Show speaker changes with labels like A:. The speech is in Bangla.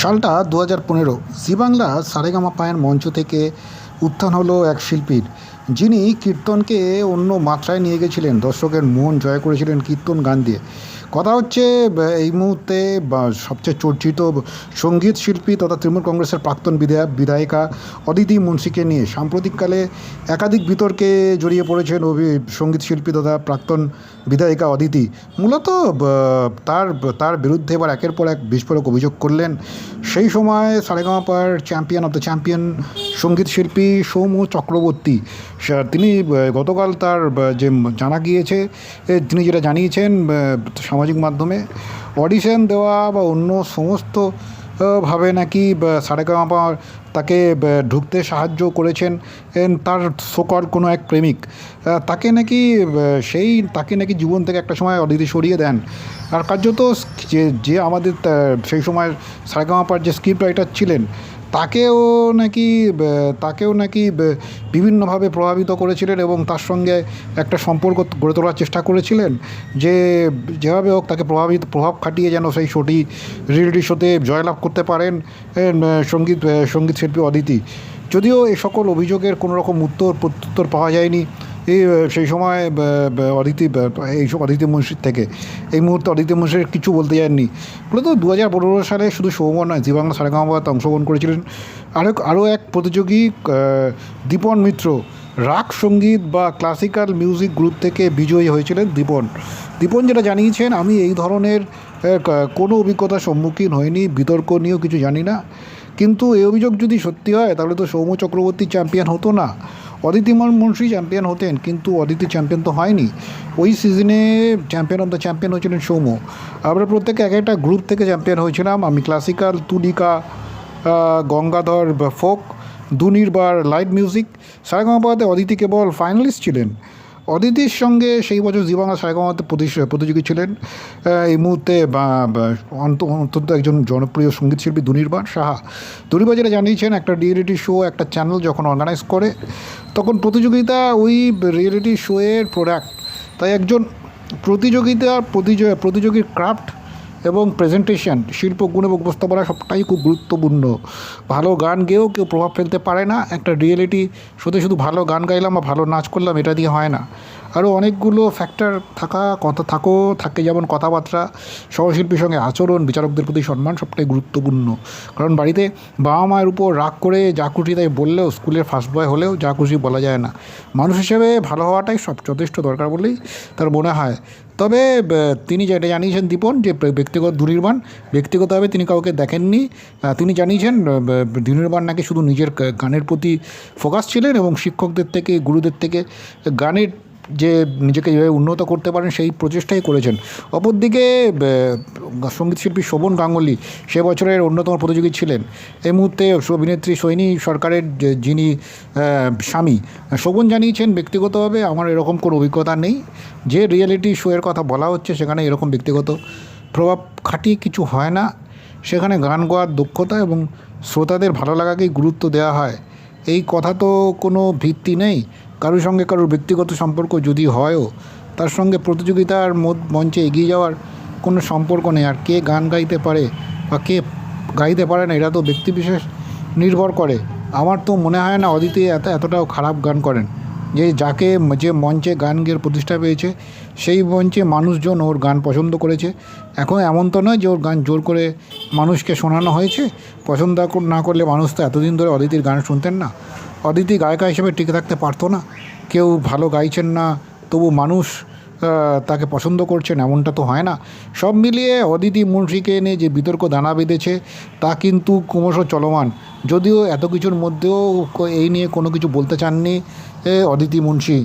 A: সালটা 2015। জি বাংলা সারেগামাপায়ের মঞ্চ থেকে উত্থান হলো এক শিল্পীর, যিনি কীর্তনকে অন্য মাত্রায় নিয়ে গেছিলেন, দর্শকের মন জয় করেছিলেন কীর্তন গান দিয়ে। কথা হচ্ছে এই মুহূর্তে সবচেয়ে চর্চিত সঙ্গীত শিল্পী তথা তৃণমূল কংগ্রেসের প্রাক্তন বিধায়িকা অদিতি মুন্সিকে নিয়ে সাম্প্রতিককালে একাধিক বিতর্কে জড়িয়ে পড়েছেন সঙ্গীত শিল্পী তথা প্রাক্তন বিধায়িকা অদিতি। মূলত তার তার বিরুদ্ধে এবার একের পর এক বিস্ফোরক অভিযোগ করলেন সেই সময় সারেগামাপার চ্যাম্পিয়ন অফ দ্য চ্যাম্পিয়ন সঙ্গীত শিল্পী সৌম্য চক্রবর্তী। তিনি গতকাল তার যে জানা গিয়েছে, তিনি যেটা জানিয়েছেন সামাজিক মাধ্যমে, অডিশন দেওয়া বা অন্য সমস্ত ভাবে নাকি সারেগামাপা তাকে ঢুকতে সাহায্য করেছেন তার সোকল কোনো এক প্রেমিক। তাকে নাকি জীবন থেকে একটা সময় অদিতি সরিয়ে দেন। আর কার্যত যে আমাদের সেই সময় সারেগামাপার যে স্ক্রিপ্ট রাইটার ছিলেন, তাকেও নাকি বিভিন্নভাবে প্রভাবিত করেছিলেন এবং তার সঙ্গে একটা সম্পর্ক গড়ে তোলার চেষ্টা করেছিলেন, যেভাবে হোক তাকে প্রভাব খাটিয়ে যেন সেই রিয়েলিটি শোতে জয়লাভ করতে পারেন সঙ্গীত শিল্পী অদিতি। যদিও এই সকল অভিযোগের কোনো রকম প্রত্যুত্তর পাওয়া যায়নি সেই সময় অদিতি মুন্সির থেকে। এই মুহূর্তে অদিতি মুন্সির কিছু বলতে যাননি। মূলত 2015 সালে শুধু সৌম্য নয়, জি বাংলা সারেগামাপাতে অংশগ্রহণ করেছিলেন আরও এক প্রতিযোগী দীপন মিত্র। রাগ সঙ্গীত বা ক্লাসিক্যাল মিউজিক গ্রুপ থেকে বিজয়ী হয়েছিলেন দীপন যেটা জানিয়েছেন, আমি এই ধরনের কোনো অভিজ্ঞতার সম্মুখীন হইনি, বিতর্ক নিয়েও কিছু জানি না। কিন্তু এই অভিযোগ যদি সত্যি হয় তাহলে তো সৌম্য চক্রবর্তী চ্যাম্পিয়ন হতো না, অদিতি মুন্সি চ্যাম্পিয়ন হতেন। কিন্তু অদিতি চ্যাম্পিয়ন তো হয়নি। ওই সিজনে চ্যাম্পিয়ন অফ দ্য চ্যাম্পিয়ন হয়েছিলেন সৌম্য। আমরা প্রত্যেকে এক একটা গ্রুপ থেকে চ্যাম্পিয়ন হয়েছিলাম। আমি classical, Tulika, Gangadhar folk, Durnibar light music. সারেগামাপাতে অদিতি কেবল ফাইনালিস্ট ছিলেন। অদিতির সঙ্গে সেই বছর জি বাংলা সারেগামাপাতে প্রতিযোগী ছিলেন এই মুহূর্তে অত্যন্ত একজন জনপ্রিয় সঙ্গীত শিল্পী দুনির্বাণ সাহা। দুনির্বাণ যেটা জানিয়েছেন, একটা রিয়েলিটি শো একটা চ্যানেল যখন অর্গানাইজ করে, তখন প্রতিযোগিতা ওই রিয়েলিটি শোয়ের প্রোডাক্ট। তাই একজন প্রতিযোগীর ক্রাফট এবং প্রেজেন্টেশন, শিল্পগুণ এবং উপস্থাপনা সবটাই খুব গুরুত্বপূর্ণ। ভালো গান গেয়েও কেউ প্রভাব ফেলতে পারে না। একটা রিয়েলিটি শোতে শুধু ভালো গান গাইলাম বা ভালো নাচ করলাম এটা দিয়ে হয় না। আরও অনেকগুলো ফ্যাক্টর থাকে, যেমন কথাবার্তা, সহশিল্পীর সঙ্গে আচরণ, বিচারকদের প্রতি সম্মান সবটাই গুরুত্বপূর্ণ। কারণ বাড়িতে বাবা মায়ের উপর রাগ করে যা খুশি তাই বললেও, স্কুলের ফার্স্ট বয় হলেও যা খুশি বলা যায় না। মানুষ হিসেবে ভালো হওয়াটাই যথেষ্ট দরকার বলেই তার মনে হয়। তবে তিনি যেটা জানিয়েছেন দীপন, যে ব্যক্তিগতভাবে তিনি কাউকে দেখেননি। তিনি জানিয়েছেন দুনির্বাণ নাকি শুধু নিজের গানের প্রতি ফোকাস ছিলেন এবং শিক্ষকদের থেকে, গুরুদের থেকে গানের যে নিজেকে যেভাবে উন্নত করতে পারেন সেই প্রচেষ্টাই করেছেন। অপরদিকে সঙ্গীতশিল্পী শোভন গাঙ্গুলি সে বছরের অন্যতম প্রতিযোগী ছিলেন। এই মুহূর্তে অভিনেত্রী সৈনী সরকারের যিনি স্বামী, শোভন জানিয়েছেন, ব্যক্তিগতভাবে আমার এরকম কোনো অভিজ্ঞতা নেই। যে রিয়েলিটি শোয়ের কথা বলা হচ্ছে সেখানে এরকম ব্যক্তিগত প্রভাব খাটিয়ে কিছু হয় না। সেখানে গান গাওয়ার দক্ষতা এবং শ্রোতাদের ভালো লাগাকেই গুরুত্ব দেওয়া হয়। এই কথা তো কোনো ভিত্তি নেই। কারোর সঙ্গে কারোর ব্যক্তিগত সম্পর্ক যদি হয়ও, তার সঙ্গে প্রতিযোগিতার মঞ্চে এগিয়ে যাওয়ার কোনো সম্পর্ক নেই। আর কে গান গাইতে পারে বা কে গাইতে পারে না, এটা তো ব্যক্তিবিশেষ নির্ভর করে। আমার তো মনে হয় না অদিতি এতটাও খারাপ গান করেন। যে মঞ্চে গান গেয়ে প্রতিষ্ঠা পেয়েছে, সেই মঞ্চে মানুষজন ওর গান পছন্দ করেছে। এখন এমন তো নয় যে ওর গান জোর করে মানুষকে শোনানো হয়েছে। পছন্দ না করলে মানুষ তো এতদিন ধরে অদিতির গান শুনতেন না। অদিতি গায়িকা হিসেবে টিকে থাকতে পারতো না। কেউ ভালো গাইছেন না, তবু মানুষ তাকে পছন্দ করছেন, এমনটা তো হয় না। সব মিলিয়ে অদিতি মুন্সিকে নিয়ে যে বিতর্ক দানা বেঁধেছে তা কিন্তু ক্রমশ চলমান। যদিও এত কিছুর মধ্যেও এই নিয়ে কোনো কিছু বলতে চাননি অদিতি মুন্সি।